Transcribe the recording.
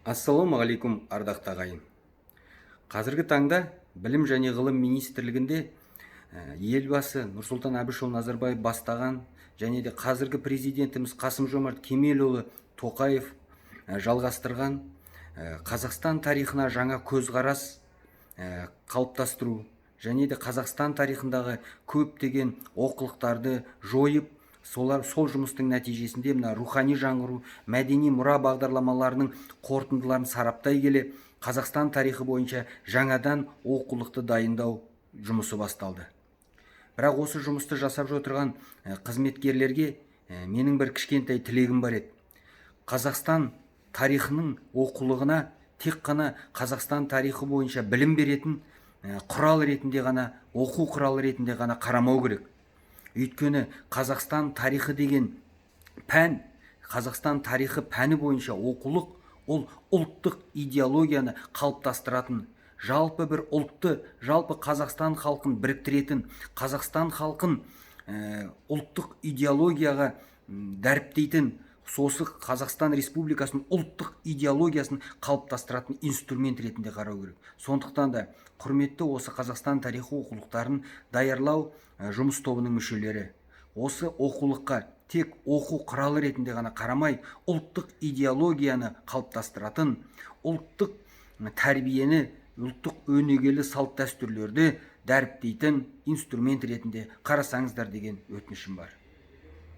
Ассалаумағалейкум, ардақты ағайын. Қазіргі таңда білім және ғылым министрлігінде елбасы Нұрсұлтан Әбішұлы Назарбаев бастаған және де қазіргі президентіміз Қасым-Жомарт Кемелұлы Тоқаев жалғастырған Қазақстан тарихына жаңа көзқарас қалыптастыру және де Қазақстан тарихындағы көптеген олқылықтарды жойып, сол жұмыстың нәтижесінде мына рухани жаңғыру, мәдени мұра бағдарламаларының қорытындыларын сараптай келе, Қазақстан тарихы бойынша жаңадан оқулықты дайындау жұмысы басталды. Бірақ осы жұмысты жасап отырған қызметкерлерге менің бір кішкентай тілегім бар еді. Қазақстан тарихының оқулығына тек қана Қазақстан тарихы бойынша білім беретін құрал ретінде ғана, оқу құралы ретінде ғана қарамау керек. Өйткені Қазақстан тарихы деген пән, Қазақстан тарихы пәні бойынша оқулық, ол ұлттық идеологияны қалыптастыратын, жалпы бір ұлтты, жалпы Қазақстан халқын біріктіретін, Қазақстан халқын ұлттық идеологияға дәріптейтін, сосы Қазақстан Республикасының ұлттық идеологиясын қалыптастыратын инструмент ретінде қарау керек. Сондықтан да құрметті осы Қазақстан тарихы оқулықтарын даярлау жұмыс тобының мүшелері осы оқулыққа тек оқу құралы ретінде ғана қарамай, ұлттық идеологияны қалыптастыратын, ұлттық тәрбиені, ұлттық өнегелі салт дәстүрлерді дәріптейтін инструмент ретінде қарасаңыздар деген өтінішім бар.